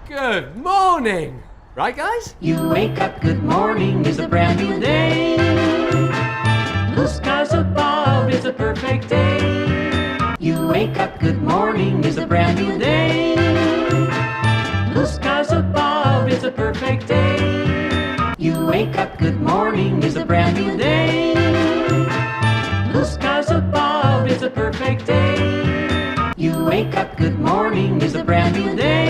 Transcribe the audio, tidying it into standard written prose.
Good morning! Right, guys? You wake up, good morning, is a brand new day. Blue skies above, it's a perfect day. You wake up, good morning, is a brand new day. Blue skies above, it's a perfect day. You wake up, good morning, is a brand new day. Blue skies above, it's a perfect day. You wake up, good morning, is a brand new day.